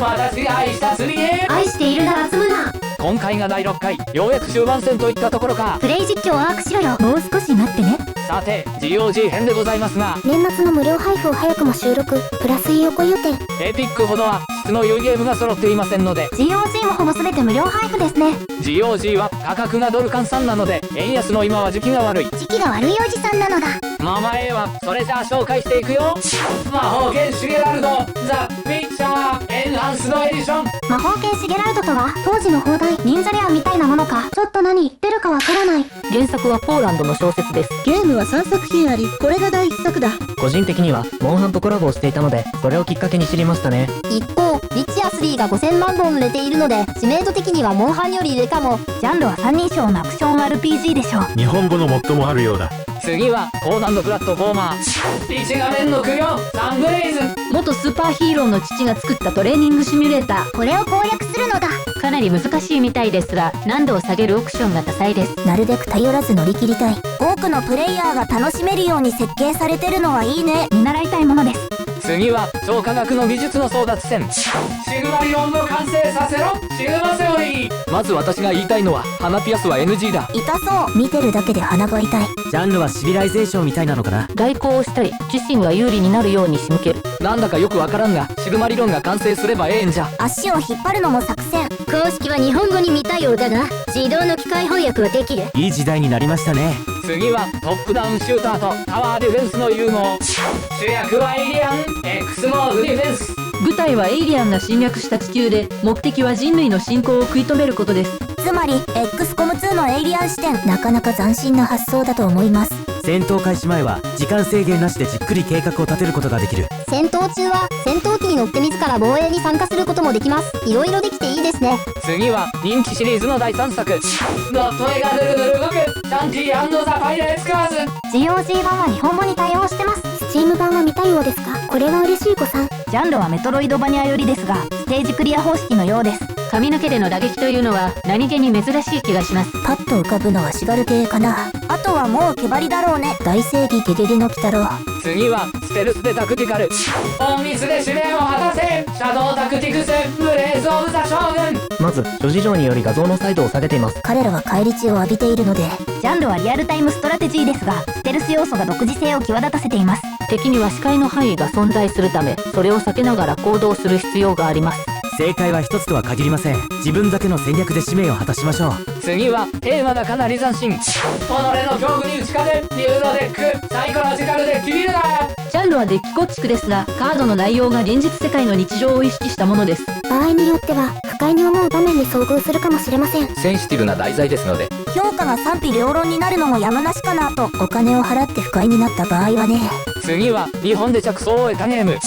私が愛した釣りゲーム。愛しているなら積むな。今回が第6回、ようやく終盤戦といったところか。プレイ実況をアークしろよ。もう少し待ってね。さて GOG 編でございますが、年末の無料配布を早くも収録、プラス横予定。エピックほどは質の良いゲームが揃っていませんので、 GOG もほぼ全て無料配布ですね。 GOG は価格がドル換算なので、円安の今は時期が悪い。時期が悪いおじさんなのだ。まあ前はそれじゃあ紹介していくよ。魔法剣シュゲラルドザ・ピッチャーエンハンスのエディション。魔法剣シゲラルドとは当時の砲台忍者レアみたいなものか。ちょっと何言ってるかわからない。原作はポーランドの小説です。ゲームは3作品あり、これが第1作だ。個人的にはモンハンとコラボをしていたので、それをきっかけに知りましたね。一方、リッチア3が5000万本売れているので、知名度的にはモンハンより上かも。ジャンルは三人称のアクション RPG でしょう。日本語のモッドもあるようだ。次は高難度プラットフォーマー、一画面の苦行サンブレイズ。元スーパーヒーローの父が作ったトレーニングシミュレーター。これを攻略するのだ。かなり難しいみたいですが、難度を下げるオプションが多彩です。なるべく頼らず乗り切りたい。多くのプレイヤーが楽しめるように設計されてるのはいいね。見習いたいものです。次は超科学の技術の争奪戦、シグマ理論を完成させろシグマセオリー。まず私が言いたいのは、鼻ピアスは NG だ。痛そう。見てるだけで鼻が痛い。ジャンルはシビライゼーションみたいなのかな。外交をしたり、自身が有利になるように仕向ける。なんだかよくわからんが、シグマ理論が完成すればええんじゃ。足を引っ張るのも作戦。公式は日本語に似たようだが、自動の機械翻訳はできる。いい時代になりましたね。次はトップダウンシューターとタワーディフェンスの融合。主役はエイリアン X モードディフェンス。舞台はエイリアンが侵略した地球で、目的は人類の侵攻を食い止めることです。つまり XCOM2 のエイリアン視点。なかなか斬新な発想だと思います。戦闘開始前は時間制限なしでじっくり計画を立てることができる。戦闘中は戦闘機に乗って自ら防衛に参加することもできます。いろいろできていいですね。次は人気シリーズの第3作、ドット絵がぬるぬる動くシャンティー&ザ・パイレーツカーズ。 GOG 版は日本語に対応してます。スチーム版は見たいようですか。これは嬉しい子さん。ジャンルはメトロイドバニア寄りですが、ステージクリア方式のようです。髪の毛での打撃というのは何気に珍しい気がします。パッと浮かぶのはシガル系かな。あとはもう毛張りだろうね。大正義ゲゲゲの鬼太郎。次はステルスでタクティカル、隠密で使命を果たせシャドウタクティクスブレイズ・オブ・ザ・将軍。まず諸事情により画像のサイドを下げています。彼らは返り血を浴びているので。ジャンルはリアルタイムストラテジーですが、ステルス要素が独自性を際立たせています。敵には視界の範囲が存在するため、それを避けながら行動する必要があります。正解は一つとは限りません。自分だけの戦略で使命を果たしましょう。次はテーマがかなり斬新、己の恐怖に打ち勝てニューロデックサイコロジカルデッキビルダー。ジャンルはデッキ構築ですが、カードの内容が現実世界の日常を意識したものです。場合によっては不快に思う場面に遭遇するかもしれません。センシティブな題材ですので、評価が賛否両論になるのもやむなしかなと。お金を払って不快になった場合はね。次は日本で着想を得たゲーム、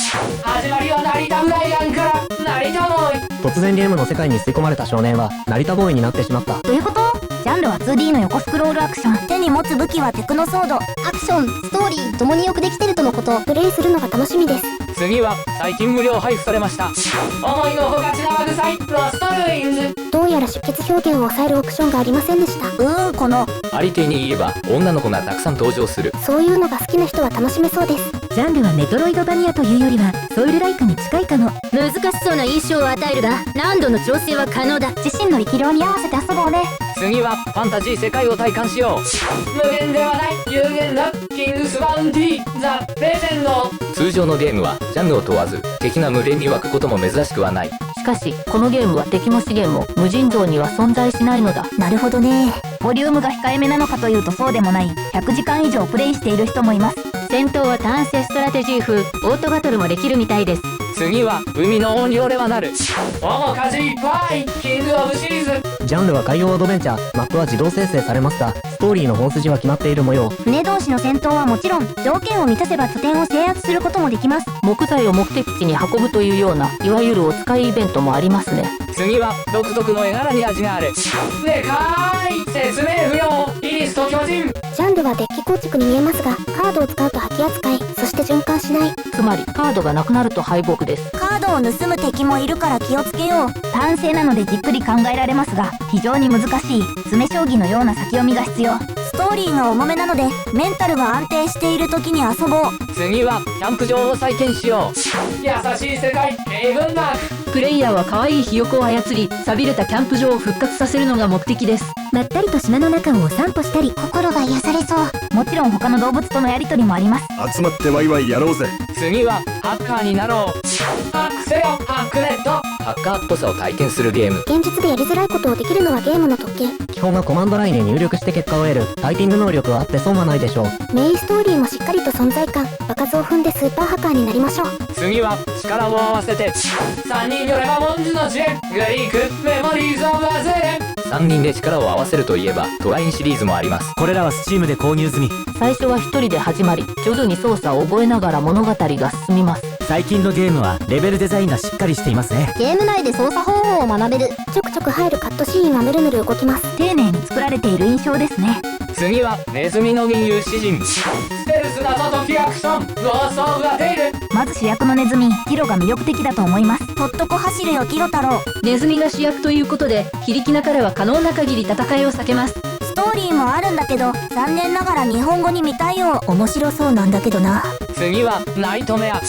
始まりは成田ブライアンから成田ボーイ。突然ゲームの世界に吸い込まれた少年は成田ボーイになってしまった。どういうこと？ジャンルは 2D の横スクロールアクション。手に持つ武器はテクノソード。アクション、ストーリーともによくできてるとのこと。プレイするのが楽しみです。次は最近無料配布されました、思いのほかちなまぐさいロストルインズ。どうやら出血表現を抑えるオプションがありませんでした。このありていに言えば女の子がたくさん登場する。そういうのが好きな人は楽しめそうです。ジャンルはメトロイドバニアというよりはソウルライクに近いかも。難しそうな印象を与えるが、難度の調整は可能だ。自身の力量に合わせて遊ぼうね。次はファンタジー世界を体感しよう、無限ではない有限なキングスバウンティーザ・レジェンド。通常のゲームはジャンルを問わず敵が群れに湧くことも珍しくはない。しかし、このゲームは敵も資源も無尽蔵には存在しないのだ。なるほどね。ボリュームが控えめなのかというとそうでもない。100時間以上プレイしている人もいます。戦闘はターン制ストラテジー風、オートバトルもできるみたいです。次は海の音量ではなる面かじいっぱいキングオブシーズ。ジャンルは海洋アドベンチャー、マップは自動生成されますが、ストーリーの本筋は決まっている模様。船同士の戦闘はもちろん、条件を満たせば拠点を制圧することもできます。木材を目的地に運ぶというような、いわゆるお使いイベントもありますね。次は独特の絵柄に味があるでかーい説明不要イリスと巨人。ジャンルはデッキ構築に見えますが、カードを使うと破棄扱い、そして循環しない。つまりカードがなくなると敗北です。カードを盗む敵もいるから気をつけよう。単性なのでじっくり考えられますが、非常に難しい詰将棋のような先読みが必要。ストーリーが重めなので、メンタルが安定している時に遊ぼう。次はキャンプ場を再建しよう、優しい世界ヘイブンマーク。プレイヤーは可愛いひよこを操り、寂れたキャンプ場を復活させるのが目的です。まったりと島の中をお散歩したり、心が癒されそう。もちろん他の動物とのやりとりもあります。集まってワイワイやろうぜ。次はハッカーになろう。ハックせよハックネット。ハッカーっぽさを体験するゲーム。現実でやりづらいことをできるのはゲームの特権。基本はコマンドラインで入力して結果を得る。タイピング能力はあって損はないでしょう。メインストーリーもしっかりと存在感。場数を踏んでスーパーハッカーになりましょう。次は力を合わせて3人よれば文字の知恵。グリークメモリーズオブアゼレン。3人で力を合わせるといえばトラインシリーズもあります。これらはスチームで購入済み。最初は一人で始まり、徐々に操作を覚えながら物語が進みます。最近のゲームはレベルデザインがしっかりしていますね。ゲーム内で操作方法を学べる。ちょくちょく入るカットシーンはぬるぬる動きます。丁寧に作られている印象ですね。次はネズミの銀融詩人。ステルス謎解きアクションゴーストオブアテイル。まず主役のネズミキロが魅力的だと思います。とっとこ走るよキロ太郎。ネズミが主役ということで、非力な彼は可能な限り戦いを避けます。ストーリーもあるんだけど残念ながら日本語に見たいよ。面白そうなんだけどな。次はナイトメア。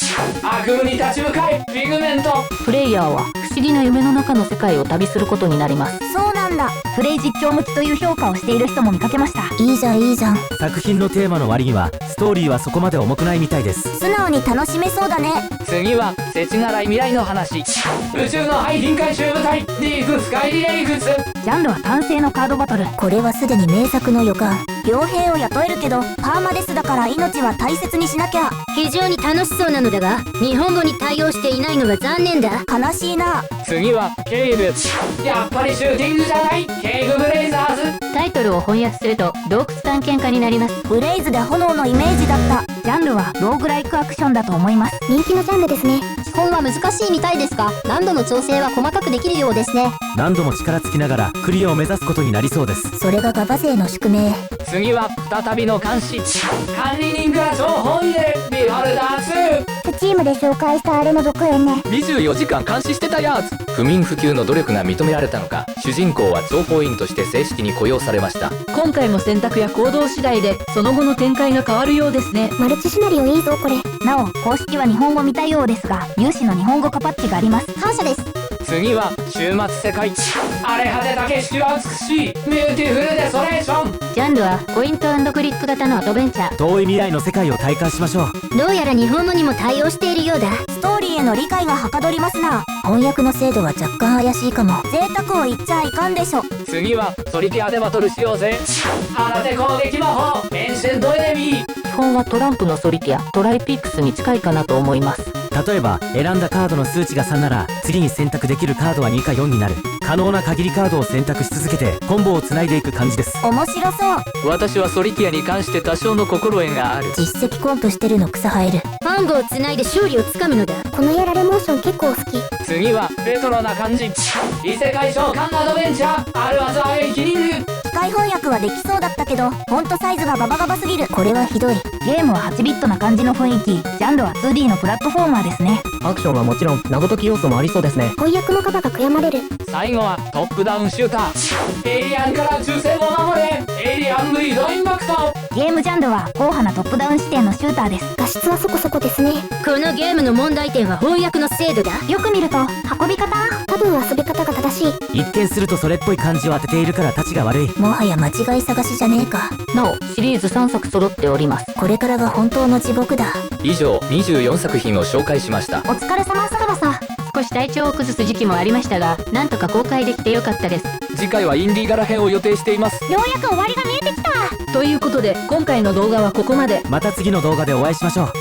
悪夢に立ち向かいピグメント。プレイヤーは不思議な夢の中の世界を旅することになります。そうなんだ。プレイ実況向きという評価をしている人も見かけました。いいじゃんいいじゃん。作品のテーマの割にはストーリーはそこまで重くないみたいです。素直に楽しめそうだね。次は世知辛い未来の話。宇宙の廃品回収部隊ディープスカイリレイクス。ジャンルは単性のカードバトル。これはすでに名作の予感。傭兵を雇えるけどパーマデスだから命は大切にしなきゃ。非常に楽しそうなのだが、日本語に対応していないのが残念だ。悲しいな。次はケイブ。やっぱりシューティングじゃない。ケイブブレイザーズ。タイトルを翻訳すると洞窟探検家になります。ブレイズで炎のイメージだった。ジャンルはローグライクアクションだと思います。人気のジャンルですね。基本は難しいみたいですが、難度の調整は細かくできるようですね。何度も力尽きながらクリアを目指すことになりそうです。それがガバ勢の宿命。次は再びの監視。管理人が情報入れビフォルダー2。スチームで紹介したあれの続編ね。24時間監視してたやつ。不眠不休の努力が認められたのか、主人公は諜報員として正式に雇用されました。今回も選択や行動次第でその後の展開が変わるようですね。マルチシナリオいいぞこれ。なお公式は日本語見たようですが有志の日本語化パッチがあります。感謝です。次は終末世界。荒れ果てた景色は美しいミューティフルデソレーション。ジャンルはポイント&クリック型のアドベンチャー。遠い未来の世界を体感しましょう。どうやら日本語にも対応しているようだ。ストーリーへの理解がはかどりますな。翻訳の精度は若干怪しいかも。贅沢を言っちゃいかんでしょ。次はソリティアでバトルしようぜ。新手攻撃魔法エンシェントエネミー。基本はトランプのソリティア、トライピックスに近いかなと思います。例えば選んだカードの数値が3なら次に選択できるカードは2か4になる。可能な限りカードを選択し続けてコンボをつないでいく感じです。面白そう。私はソリティアに関して多少の心得がある。実績コントしてるの草生える。ファンゴをつないで勝利をつかむのだ。このやられモーション結構好き。次はレトロな感じ。異世界召喚アドベンチャーアルアザーエイキニング。機械翻訳はできそうだったけどフォントサイズがガバガバすぎる。これはひどい。ゲームは8ビットな感じの雰囲気。ジャンルは 2D のプラットフォーマーですね。アクションはもちろん謎解き要素もありそうですね。翻訳のカバが悔やまれる。最後はトップダウンシューター。エイリアンから宇宙船を守れエイリアンブリードインパクト。ゲームジャンルは硬派なトップダウン視点のシューターです。画質はそこそこですね。このゲームの問題点は翻訳の精度だ。よく見ると運び方。多分遊び方が正しい。一見するとそれっぽい感じを当てているからたちが悪い。もはや間違い探しじゃねえか。なおシリーズ3作揃っております。これからが本当の地獄だ。以上24作品を紹介しました。お疲れ様サラバサ。少し体調を崩す時期もありましたが、なんとか公開できてよかったです。次回はインディーガラ編を予定しています。ようやく終わりが見えてきた。ということで今回の動画はここまで。また次の動画でお会いしましょう。